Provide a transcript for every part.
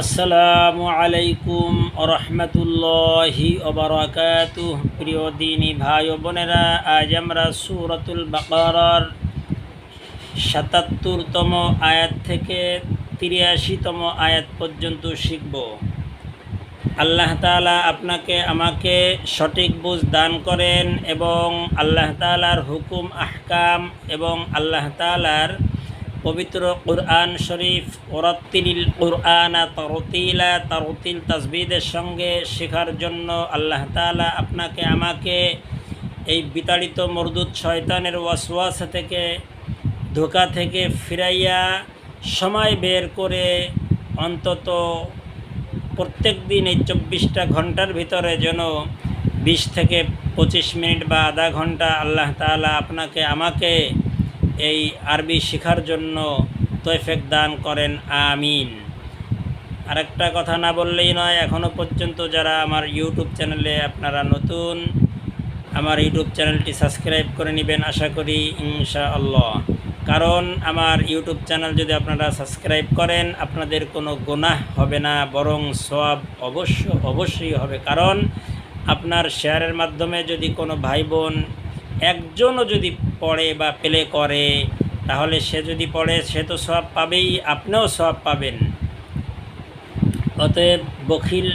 আসসালামু আলাইকুম রহমতুল্লাহি ওবারাকাতুহ। প্রিয় দিনী ভাই ও বোনেরা, আজ আমরা সূরাতুল বাকারার ৭৭তম আয়াত থেকে ৮৩তম আয়াত পর্যন্ত শিখব। আল্লাহ তাআলা আপনাকে আমাকে সঠিক বুঝ দান করেন এবং আল্লাহ তাআলার হুকুম আহকাম এবং আল্লাহ তাআলার পবিত্র কুরআন শরীফ ওরাত্তিলিল কুরআনা তারতিলা তারতিল তাসবিদের সঙ্গে শেখার জন্য আল্লাহ তাআলা আপনাকে আমাকে এই বিতাড়িত মরদুদ শয়তানের ওয়াসওয়াসা থেকে, ধোঁকা থেকে ফিরাইয়া সময় বের করে অন্তত প্রত্যেক দিন এই ২৪টা ঘন্টার ভিতরে যেন ২০ থেকে ২৫ মিনিট বা আধা ঘন্টা আল্লাহ তাআলা আপনাকে আমাকে এই আরবি শেখার জন্য তৌফিক দান করেন, আমিন। আরেকটা কথা না বললেই নয়, এখনও পর্যন্ত যারা আমার ইউটিউব চ্যানেলে আপনারা নতুন, আমার ইউটিউব চ্যানেলটি সাবস্ক্রাইব করে নেবেন আশা করি ইনশাআল্লাহ। কারণ আমার ইউটিউব চ্যানেল যদি আপনারা সাবস্ক্রাইব করেন, আপনাদের কোনো গুনাহ হবে না, বরং সওয়াব অবশ্যই হবে। কারণ আপনার শেয়ারের মাধ্যমে যদি কোনো ভাই বোন একজনও যদি পড়ে বা প্লে করে, তাহলে সে যদি পড়ে সে তো সওয়াব পাবেই, আপনিও সওয়াব পাবেন। অতএব বখিল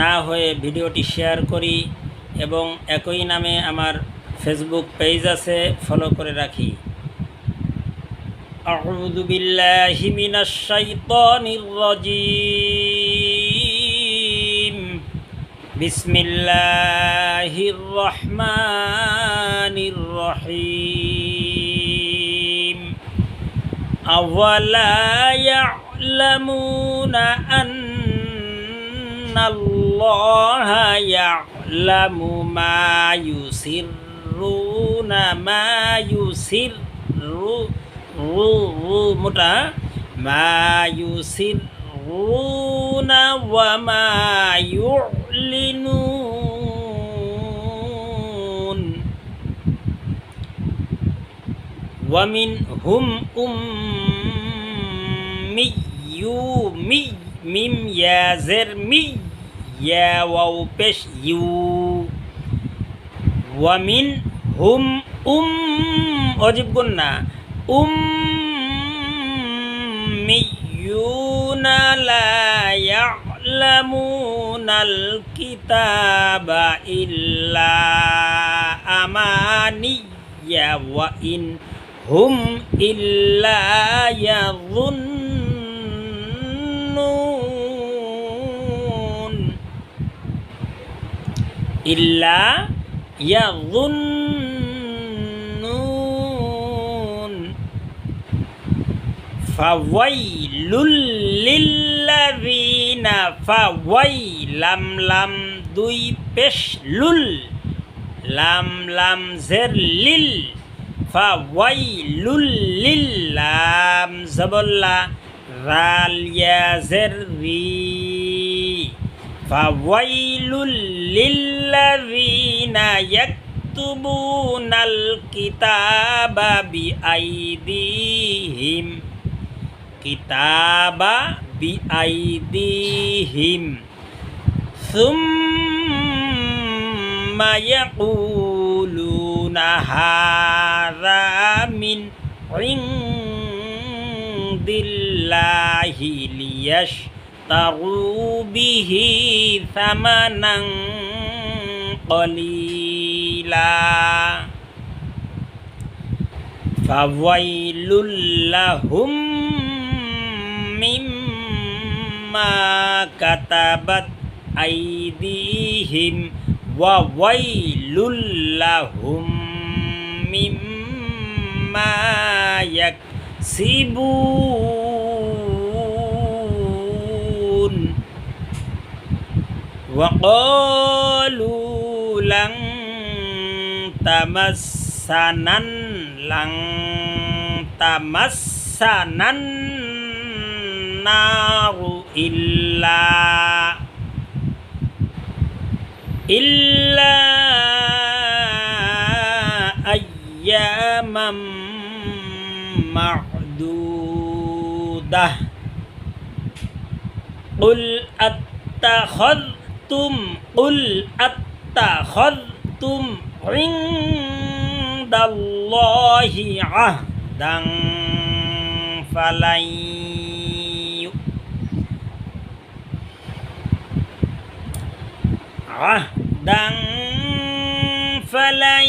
না হয়ে ভিডিওটি শেয়ার করি এবং একই নামে আমার ফেসবুক পেজ আছে, ফলো করে রাখি। আউযু বিল্লাহি মিনাশ শাইতানির রাজিম। বিসমিল্লাহির রহমানির রহিম। আওয়ালা ইয়ালামুনা আন্নাল্লাহা ইয়ালামু মা ইউসিররুনা মা ইউসিররুনা ওয়া মা يعلنون ومنهم ميم يا زر مي يا واو بش يو ومنهم أجيب قلنا أميون لا يعلمون الكتاب إلا أماني وإن هم إلا يظنون فويل للذين فويلم لم দুই পেশ লুল লাম লাম জের লিল ফাওয়াইলুল লিল লাম জবল্লা রাল ইয়া জের রি ফাওয়াইলুল লিল্লাযিনা ইয়াকতুবুনাল কিতাবা বিআইদিহিম কিতাবা বিআইদিহিম সুম্মা ইয়াকুলুনা হাযা মিন ইনদিল্লাহি লিয়াশতারু বিহি সামানান কলিলা ফাওয়াইলুল লাহুম মিম্মা কাতাবাত আইদিহিম ওয়া ওয়াইলুল লাহুম মিম্মা ইয়াকসিবুন ওয়া ক্বালু লান তামাসসানান নারু ইল্লা আইয়ামাম মা'দুদাহ قل أتخذتم عند الله عهدا فلن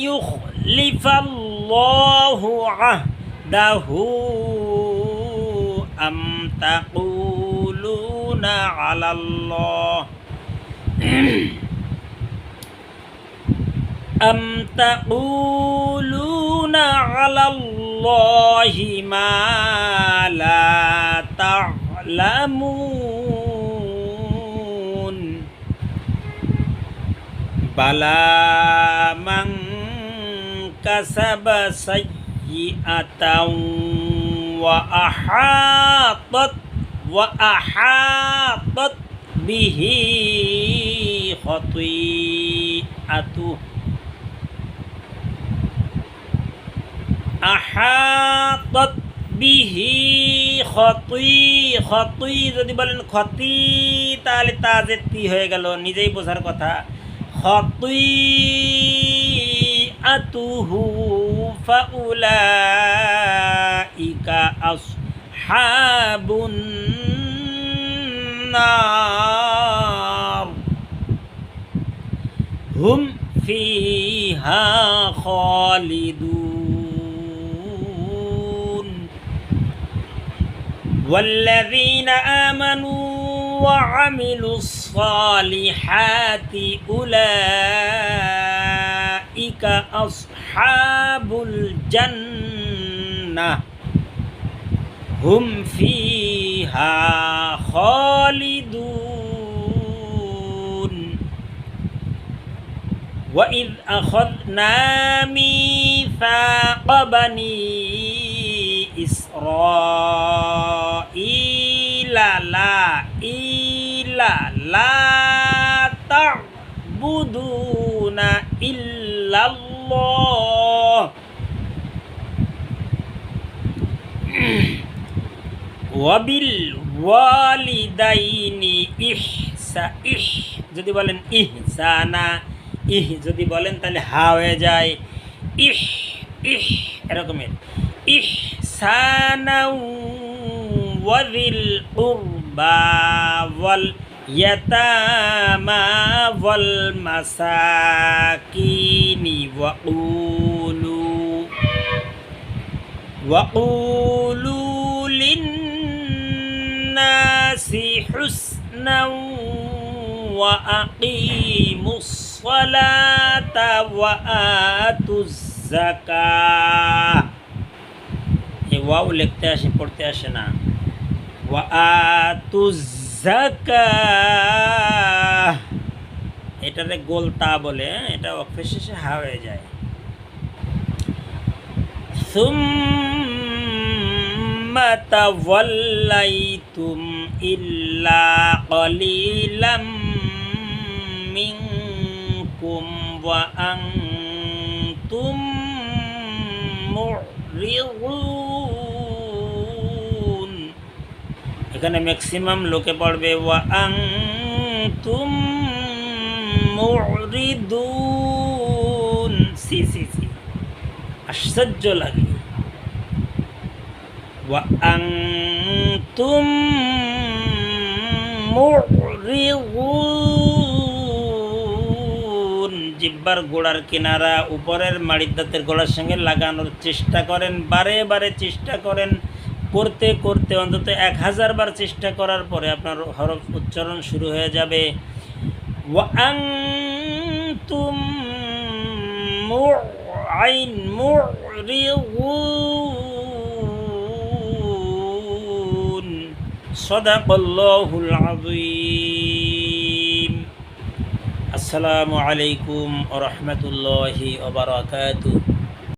يخلف الله عهده أم تقولون على الله ما لا تعلمون بلى من كسب سيئة وأحاطت به خطيئته যদি বলেন ক্ষতি তাহলে তাজেতি হয়ে গেল, নিজেই বোঝার কথা। খতিআতুহু ফাউলাইকা আসহাবুন নার হুম ফিহা খালিদুন والذين آمنوا وعملوا الصالحات أولئك أصحاب الجنة هم فيها خالدون وإذ أخذنا ميثاق بني إسرائيل لا تعبدون إلا الله وبالوالدين যদি বলেন ইহসানা, যদি বলেন তাহলে হা হয়ে যায় এরকমের ইহসানাও ওয়াযিল কুরবা ওয়াল ইয়াতামা ওয়াল মাসাকিনি ওয়াকুলু লিন্নাসি হুসনাও ওয়া আকিমুস সালাতা ওয়া আতুজ যাকাহ। ওয়াও লিখতে আসে, পড়তে আসে না। ওয়া আতুজ যাকাহ, এটারে গোলতা বলে, এটা ওয়াকফের শেষে হা হয়ে যায়। সুম্মা তাওয়াল্লাইতুম ইল্লা ক্বালিলাম মিনকুম ওয়া আনতুম মুরিদুন। এখানে ম্যাক্সিমাম লোকে পড়বে ওয়া আনতুম মুরিদুন। সি আশ্চর্য লাগে। ওয়া আনতুম মুরিদুন। জিহ্বার গোড়ার কিনারা উপরের মাড়ির দাঁতের গোড়ার সঙ্গে লাগানোর চেষ্টা করেন, বারে বারে চেষ্টা করেন। করতে করতে অন্তত 1000 বার চেষ্টা করার পরে আপনার হরফ উচ্চারণ শুরু হয়ে যাবে। ওয়া আনতুম মুরিদুন। সাদাকাল্লাহুল আযীম। আসসালামু আলাইকুম ওয়া রাহমাতুল্লাহি ওয়া বারাকাতুহু।